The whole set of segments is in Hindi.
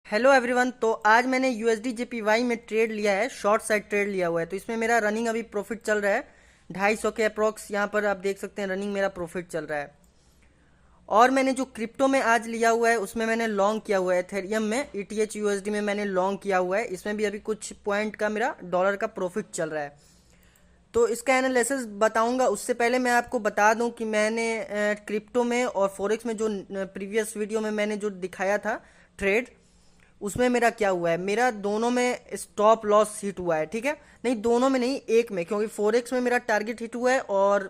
Hello everyone. तो आज मैंने यूएसडी जेपीवाई में ट्रेड लिया है, शॉर्ट साइड ट्रेड लिया हुआ है। तो इसमें मेरा रनिंग अभी प्रॉफिट चल रहा है 250 के अप्रोक्स। यहाँ पर आप देख सकते हैं रनिंग मेरा प्रॉफिट चल रहा है। और मैंने जो क्रिप्टो में आज लिया हुआ है उसमें मैंने लॉन्ग किया हुआ है। एथेरियम में ईटीएच यूएसडी में मैंने लॉन्ग किया हुआ है। इसमें भी अभी कुछ पॉइंट का मेरा डॉलर का प्रॉफिट चल रहा है। तो इसका एनालिसिस बताऊंगा। उससे पहले मैं आपको बता दूं कि मैंने क्रिप्टो में और फॉरेक्स में जो प्रीवियस वीडियो में मैंने जो दिखाया था ट्रेड, उसमें मेरा क्या हुआ है। मेरा दोनों में स्टॉप लॉस हिट हुआ है, ठीक है। नहीं, दोनों में नहीं, एक में, क्योंकि फॉरेक्स में मेरा टारगेट हिट हुआ है और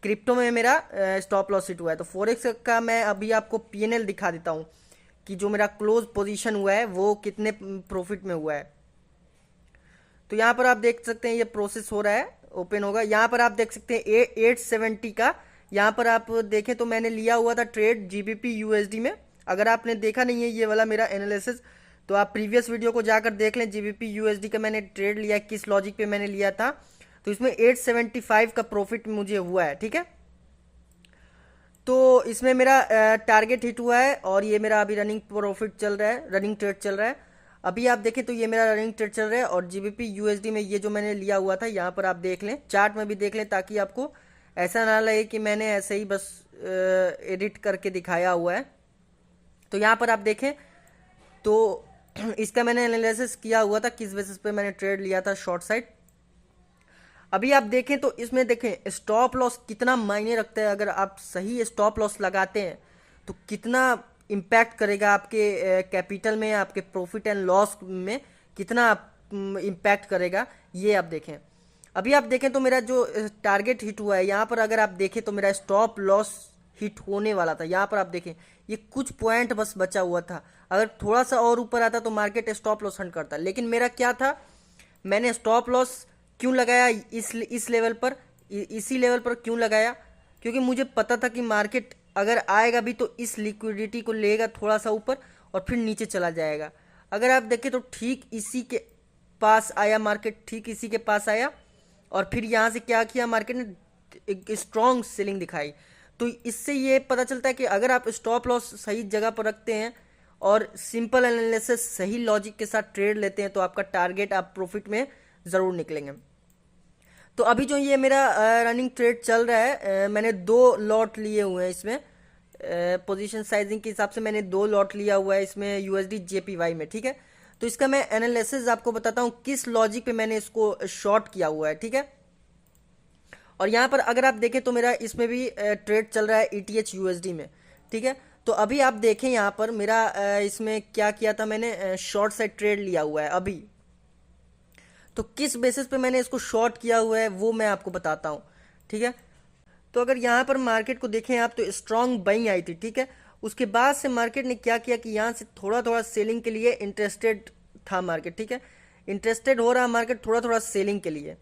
क्रिप्टो में मेरा स्टॉप लॉस हिट हुआ है। तो फॉरेक्स का मैं अभी आपको पीएनएल दिखा देता हूँ कि जो मेरा क्लोज पोजीशन हुआ है वो कितने प्रॉफिट में हुआ है। तो यहाँ पर आप देख सकते हैं ये प्रोसेस हो रहा है, ओपन होगा। यहाँ पर आप देख सकते हैं 870 का। यहाँ पर आप देखें तो मैंने लिया हुआ था ट्रेड जीबीपी यूएसडी में। अगर आपने देखा नहीं है ये वाला मेरा एनालिसिस तो आप प्रीवियस वीडियो को जाकर देख लें। जीबीपी यूएसडी का मैंने ट्रेड लिया, किस लॉजिक पे मैंने लिया था। तो इसमें 875 का प्रॉफिट मुझे हुआ है, ठीक है। तो इसमें मेरा टारगेट हिट हुआ है और ये मेरा अभी रनिंग प्रॉफिट चल रहा है, रनिंग ट्रेड चल रहा है। अभी आप देखें तो ये मेरा रनिंग ट्रेड चल रहा है। और जीबीपी यूएसडी में ये जो मैंने लिया हुआ था, यहाँ पर आप देख लें, चार्ट में भी देख लें, ताकि आपको ऐसा ना लगे कि मैंने ऐसे ही बस एडिट करके दिखाया हुआ है। तो यहाँ पर आप देखें तो इसका मैंने एनालिसिस किया हुआ था, किस बेसिस पे मैंने ट्रेड लिया था शॉर्ट साइड। अभी आप देखें तो इसमें देखें स्टॉप लॉस कितना मायने रखता है। अगर आप सही स्टॉप लॉस लगाते हैं तो कितना इम्पैक्ट करेगा आपके कैपिटल में, आपके प्रॉफिट एंड लॉस में कितना इम्पैक्ट करेगा, ये आप देखें। अभी आप देखें तो मेरा जो टारगेट हिट हुआ है, यहाँ पर अगर आप देखें तो मेरा स्टॉप लॉस हिट होने वाला था। यहाँ पर आप देखें ये कुछ पॉइंट बस बचा हुआ था। अगर थोड़ा सा और ऊपर आता तो मार्केट स्टॉप लॉस हंट करता। लेकिन मेरा क्या था, मैंने स्टॉप लॉस क्यों लगाया इस लेवल पर, इसी लेवल पर क्यों लगाया, क्योंकि मुझे पता था कि मार्केट अगर आएगा भी तो इस लिक्विडिटी को लेगा थोड़ा सा ऊपर और फिर नीचे चला जाएगा। अगर आप देखें तो ठीक इसी के पास आया मार्केट, ठीक इसी के पास आया और फिर यहाँ से क्या किया मार्केट ने, एक स्ट्रॉन्ग सेलिंग दिखाई। तो इससे ये पता चलता है कि अगर आप स्टॉप लॉस सही जगह पर रखते हैं और सिंपल एनालिसिस सही लॉजिक के साथ ट्रेड लेते हैं तो आपका टारगेट, आप प्रॉफिट में ज़रूर निकलेंगे। तो अभी जो ये मेरा रनिंग ट्रेड चल रहा है, मैंने 2 लॉट लिए हुए हैं इसमें। पोजीशन साइजिंग के हिसाब से मैंने 2 लॉट लिया हुआ है इसमें यूएसडी जेपीवाई में, ठीक है। तो इसका मैं एनालिसिस आपको बताता हूँ किस लॉजिक पे मैंने इसको शॉर्ट किया हुआ है, ठीक है। और यहाँ पर अगर आप देखें तो मेरा इसमें भी ट्रेड चल रहा है ईटीएच यूएसडी में, ठीक है। तो अभी आप देखें यहाँ पर मेरा इसमें क्या किया था, मैंने शॉर्ट साइड ट्रेड लिया हुआ है अभी। तो किस बेसिस पे मैंने इसको शॉर्ट किया हुआ है वो मैं आपको बताता हूँ, ठीक है। तो अगर यहाँ पर मार्केट को देखें आप तो स्ट्रॉन्ग बाइंग आई थी, ठीक है। उसके बाद से मार्केट ने क्या किया कि यहाँ से थोड़ा थोड़ा सेलिंग के लिए इंटरेस्टेड था मार्केट, ठीक है। इंटरेस्टेड हो रहा मार्केट थोड़ा थोड़ा सेलिंग के लिए,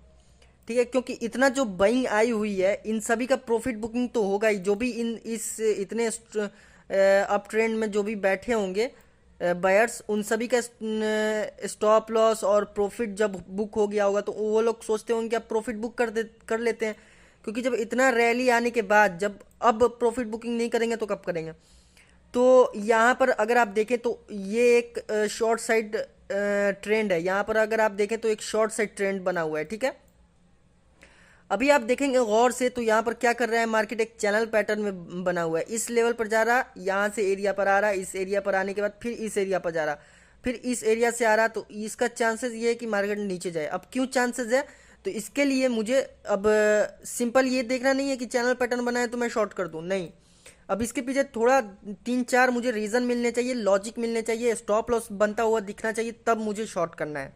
ठीक है। क्योंकि इतना जो बाइंग आई हुई है इन सभी का प्रॉफिट बुकिंग तो होगा ही। जो भी इस इतने अप ट्रेंड में जो भी बैठे होंगे बायर्स, उन सभी का स्टॉप लॉस और प्रॉफिट जब बुक हो गया होगा तो वो लोग सोचते होंगे कि अब प्रॉफिट बुक कर लेते हैं। क्योंकि जब इतना रैली आने के बाद जब अब प्रॉफिट बुकिंग नहीं करेंगे तो कब करेंगे। तो यहाँ पर अगर आप देखें तो ये एक शॉर्ट साइड ट्रेंड है। यहाँ पर अगर आप देखें तो एक शॉर्ट साइड ट्रेंड बना हुआ है, ठीक है। अभी आप देखेंगे गौर से तो यहाँ पर क्या कर रहा है मार्केट, एक चैनल पैटर्न में बना हुआ है। इस लेवल पर जा रहा, यहाँ से एरिया पर आ रहा, इस एरिया पर आने के बाद फिर इस एरिया पर जा रहा, फिर इस एरिया से आ रहा। तो इसका चांसेस ये है कि मार्केट नीचे जाए। अब क्यों चांसेस है, तो इसके लिए मुझे अब सिंपल ये देखना नहीं है कि चैनल पैटर्न बना है तो मैं शॉर्ट कर दूँ, नहीं। अब इसके पीछे थोड़ा 3-4 मुझे रीज़न मिलने चाहिए, लॉजिक मिलने चाहिए, स्टॉप लॉस बनता हुआ दिखना चाहिए, तब मुझे शॉर्ट करना है।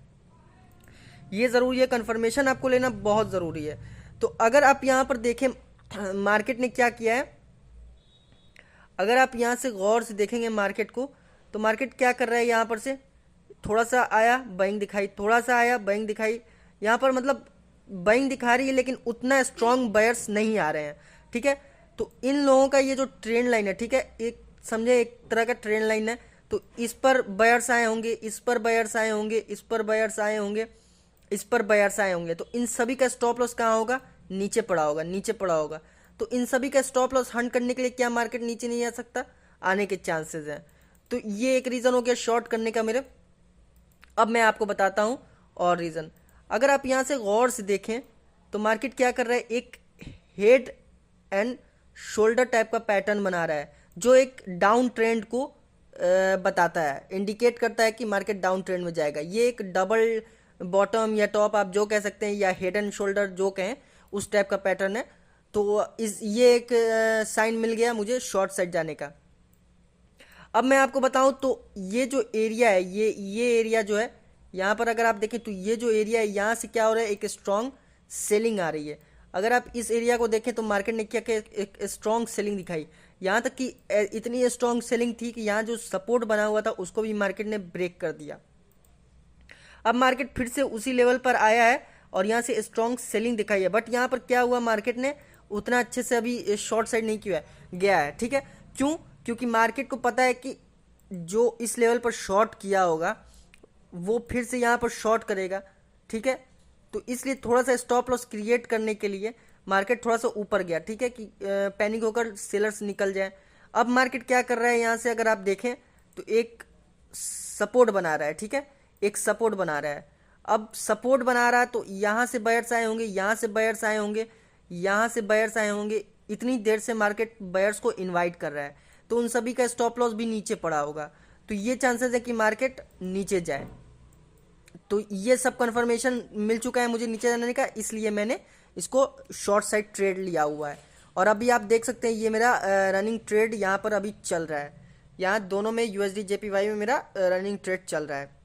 ये ज़रूरी है, कन्फर्मेशन आपको लेना बहुत ज़रूरी है। तो अगर आप यहाँ पर देखें मार्केट ने क्या किया है, अगर आप यहाँ से गौर से देखेंगे मार्केट को तो मार्केट क्या कर रहा है, यहाँ पर से थोड़ा सा आया बाइंग दिखाई, थोड़ा सा आया बाइंग दिखाई। यहाँ पर मतलब बाइंग दिखा रही है लेकिन उतना स्ट्रॉन्ग बायर्स नहीं आ रहे हैं, ठीक है। तो इन लोगों का ये जो ट्रेंड लाइन है, ठीक है, एक समझे एक तरह का ट्रेंड लाइन है। तो इस पर बायर्स आए होंगे, इस पर बायर्स आए होंगे, इस पर बायर्स आए होंगे, इस पर बायर्स आए होंगे। तो इन सभी का स्टॉप लॉस कहाँ होगा, नीचे पड़ा होगा, नीचे पड़ा होगा। तो इन सभी का स्टॉप लॉस हंट करने के लिए क्या मार्केट नीचे नहीं आ सकता, आने के चांसेस हैं। तो ये एक रीज़न हो गया शॉर्ट करने का मेरे। अब मैं आपको बताता हूँ और रीज़न। अगर आप यहाँ से गौर से देखें तो मार्केट क्या कर रहा है, एक हेड एंड शोल्डर टाइप का पैटर्न बना रहा है जो एक डाउन ट्रेंड को बताता है, इंडिकेट करता है कि मार्केट डाउन ट्रेंड में जाएगा। ये एक डबल बॉटम या टॉप आप जो कह सकते हैं, या हेड एंड शोल्डर जो कहें, उस टाइप का पैटर्न है। तो ये एक साइन मिल गया मुझे शॉर्ट साइड जाने का। अब मैं आपको बताऊं तो ये जो एरिया है, ये एरिया जो है यहाँ पर अगर आप देखें तो ये जो एरिया है यहाँ से क्या हो रहा है, एक स्ट्रॉन्ग सेलिंग आ रही है। अगर आप इस एरिया को देखें तो मार्केट ने क्या किया, एक स्ट्रॉन्ग सेलिंग दिखाई, यहाँ तक कि इतनी स्ट्रॉन्ग सेलिंग थी कि यहाँ जो सपोर्ट बना हुआ था उसको भी मार्केट ने ब्रेक कर दिया। अब मार्केट फिर से उसी लेवल पर आया है और यहाँ से स्ट्रॉन्ग सेलिंग दिखाई है, बट यहाँ पर क्या हुआ, मार्केट ने उतना अच्छे से अभी शॉर्ट साइड नहीं किया गया है। ठीक है, क्यों? क्योंकि मार्केट को पता है कि जो इस लेवल पर शॉर्ट किया होगा वो फिर से यहाँ पर शॉर्ट करेगा। ठीक है, तो इसलिए थोड़ा सा स्टॉप लॉस क्रिएट करने के लिए मार्केट थोड़ा सा ऊपर गया। ठीक है, कि पैनिक होकर सेलर्स निकल जाए। अब मार्केट क्या कर रहा है, यहाँ से अगर आप देखें तो एक सपोर्ट बना रहा है। ठीक है, एक सपोर्ट बना रहा है। अब सपोर्ट बना रहा है तो यहाँ से बायर्स आए होंगे, यहाँ से बायर्स आए होंगे, यहाँ से बायर्स आए होंगे। इतनी देर से मार्केट बायर्स को इनवाइट कर रहा है, तो उन सभी का स्टॉप लॉस भी नीचे पड़ा होगा, तो ये चांसेस है कि मार्केट नीचे जाए। तो ये सब कंफर्मेशन मिल चुका है मुझे नीचे जाने का, इसलिए मैंने इसको शॉर्ट साइड ट्रेड लिया हुआ है। और अभी आप देख सकते हैं ये मेरा रनिंग ट्रेड यहाँ पर अभी चल रहा है। यहाँ दोनों में यूएसडी जेपीवाई में मेरा रनिंग ट्रेड चल रहा है।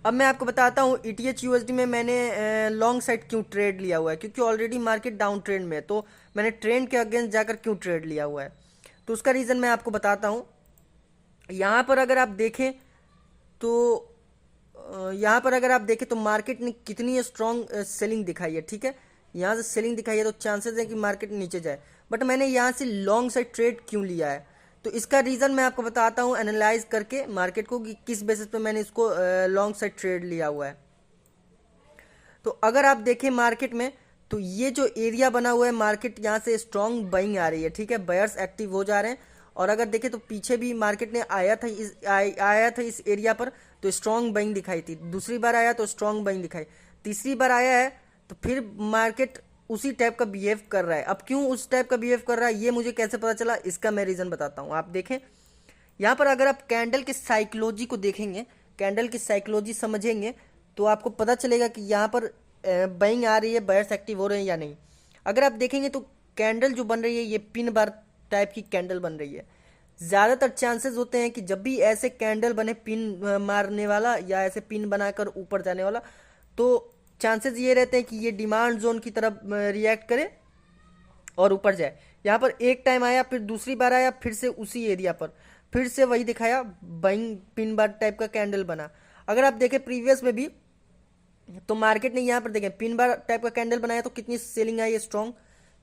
अब मैं आपको बताता हूँ ईटीएच यूएसडी में मैंने लॉन्ग साइड क्यों ट्रेड लिया हुआ है, क्योंकि ऑलरेडी मार्केट डाउन ट्रेंड में है, तो मैंने ट्रेंड के अगेंस्ट जाकर क्यों ट्रेड लिया हुआ है, तो उसका रीज़न मैं आपको बताता हूँ। यहाँ पर अगर आप देखें तो मार्केट ने कितनी स्ट्रॉन्ग सेलिंग दिखाई है। ठीक है, यहाँ से सेलिंग दिखाई है तो चांसेस है कि मार्केट नीचे जाए, बट मैंने यहाँ से लॉन्ग साइड ट्रेड क्यों लिया है, तो इसका रीज़न मैं आपको बताता हूँ एनालाइज करके मार्केट को कि किस बेसिस पे मैंने इसको लॉन्ग साइड ट्रेड लिया हुआ है। तो अगर आप देखें मार्केट में तो ये जो एरिया बना हुआ है, मार्केट यहाँ से स्ट्रॉन्ग बाइंग आ रही है। ठीक है, बायर्स एक्टिव हो जा रहे हैं। और अगर देखें तो पीछे भी मार्केट ने आया था इस एरिया पर, तो स्ट्रॉन्ग बाइंग दिखाई थी। दूसरी बार आया तो स्ट्रॉन्ग बाइंग दिखाई, तीसरी बार आया है तो फिर मार्केट उसी टाइप का बिहेव कर रहा है। अब क्यों उस टाइप का बिहेव कर रहा है ये मुझे कैसे पता चला, इसका मैं रीज़न बताता हूँ। आप देखें यहाँ पर अगर आप कैंडल की साइकोलॉजी को देखेंगे, कैंडल की साइकोलॉजी समझेंगे, तो आपको पता चलेगा कि यहाँ पर बाइंग आ रही है, बायर्स एक्टिव हो रहे हैं या नहीं। अगर आप देखेंगे तो कैंडल जो बन रही है ये पिन बार टाइप की कैंडल बन रही है। ज़्यादातर चांसेस होते हैं कि जब भी ऐसे कैंडल बने पिन मारने वाला या ऐसे पिन बनाकर ऊपर जाने वाला, तो चांसेस ये रहते हैं कि ये डिमांड जोन की तरफ रिएक्ट करे और ऊपर जाए। यहाँ पर एक टाइम आया, फिर दूसरी बार आया, फिर से उसी एरिया पर फिर से वही दिखाया, बाइंग पिन बार टाइप का कैंडल बना। अगर आप देखें प्रीवियस में भी तो मार्केट ने यहाँ पर देखें पिन बार टाइप का कैंडल बनाया तो कितनी सेलिंग आई है स्ट्रॉन्ग।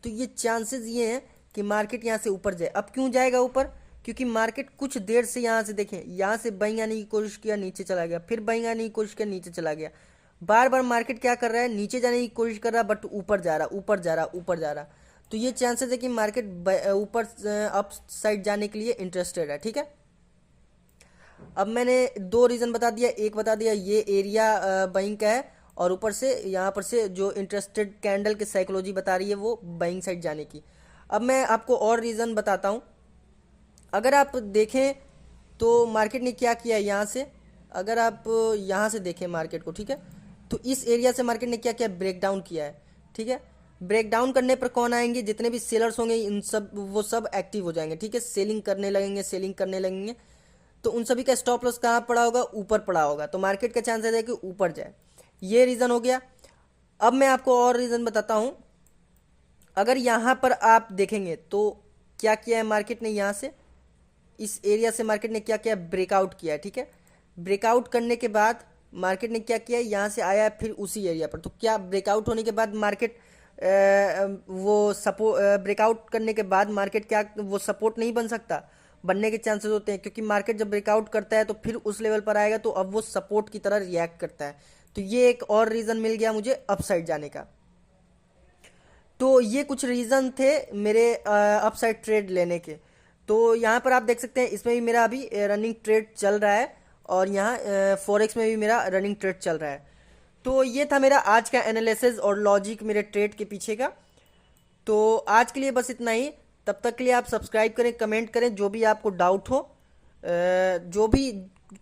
तो ये चांसेस ये हैं कि मार्केट यहाँ से ऊपर जाए। अब क्यों जाएगा ऊपर, क्योंकि मार्केट कुछ देर से यहाँ से देखें, यहाँ से बाइंग आने की कोशिश किया, नीचे चला गया, फिर बाइंग आने की कोशिश किया, नीचे चला गया। बार बार मार्केट क्या कर रहा है, नीचे जाने की कोशिश कर रहा है, बट ऊपर जा रहा, ऊपर जा रहा, ऊपर जा रहा। तो ये चांसेस है कि मार्केट ऊपर अप साइड जाने के लिए इंटरेस्टेड है। ठीक है, अब मैंने दो रीज़न बता दिया, एक बता दिया ये एरिया बाइंग का है, और ऊपर से यहाँ पर से जो इंटरेस्टेड कैंडल की साइकोलॉजी बता रही है वो बाइंग साइड जाने की। अब मैं आपको और रीज़न बताता हूँ। अगर आप देखें तो मार्केट ने क्या किया यहाँ से, अगर आप यहाँ से देखें मार्केट को, ठीक है, तो इस एरिया से मार्केट ने क्या किया, ब्रेक डाउन किया है। ठीक है, ब्रेक डाउन करने पर कौन आएंगे, जितने भी सेलर्स होंगे इन सब वो सब एक्टिव हो जाएंगे। ठीक है, सेलिंग करने लगेंगे, सेलिंग करने लगेंगे, तो उन सभी का स्टॉप लॉस कहाँ पड़ा होगा, ऊपर पड़ा होगा। तो मार्केट का चांसेस है कि ऊपर जाए। ये रीज़न हो गया। अब मैं आपको और रीज़न बताता हूँ। अगर यहाँ पर आप देखेंगे तो क्या किया है मार्केट ने, यहाँ से इस एरिया से मार्केट ने क्या किया, ब्रेकआउट किया है। ठीक है, ब्रेकआउट करने के बाद मार्केट ने क्या किया, यहाँ से आया फिर उसी एरिया पर। तो क्या ब्रेकआउट होने के बाद मार्केट ब्रेकआउट करने के बाद मार्केट क्या वो सपोर्ट नहीं बन सकता, बनने के चांसेस होते हैं, क्योंकि मार्केट जब ब्रेकआउट करता है तो फिर उस लेवल पर आएगा तो अब वो सपोर्ट की तरह रिएक्ट करता है। तो ये एक और रीज़न मिल गया मुझे अपसाइड जाने का। तो ये कुछ रीज़न थे मेरे अपसाइड ट्रेड लेने के। तो यहाँ पर आप देख सकते हैं इसमें भी मेरा अभी रनिंग ट्रेड चल रहा है और यहाँ फॉरेक्स में भी मेरा रनिंग ट्रेड चल रहा है। तो ये था मेरा आज का एनालिसिस और लॉजिक मेरे ट्रेड के पीछे का। तो आज के लिए बस इतना ही। तब तक के लिए आप सब्सक्राइब करें, कमेंट करें, जो भी आपको डाउट हो, जो भी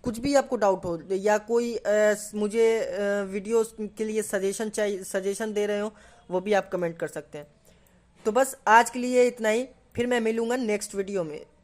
कुछ भी आपको डाउट हो या कोई मुझे वीडियोस के लिए सजेशन चाहिए, सजेशन दे रहे हो, वो भी आप कमेंट कर सकते हैं। तो बस आज के लिए इतना ही, फिर मैं मिलूंगा नेक्स्ट वीडियो में।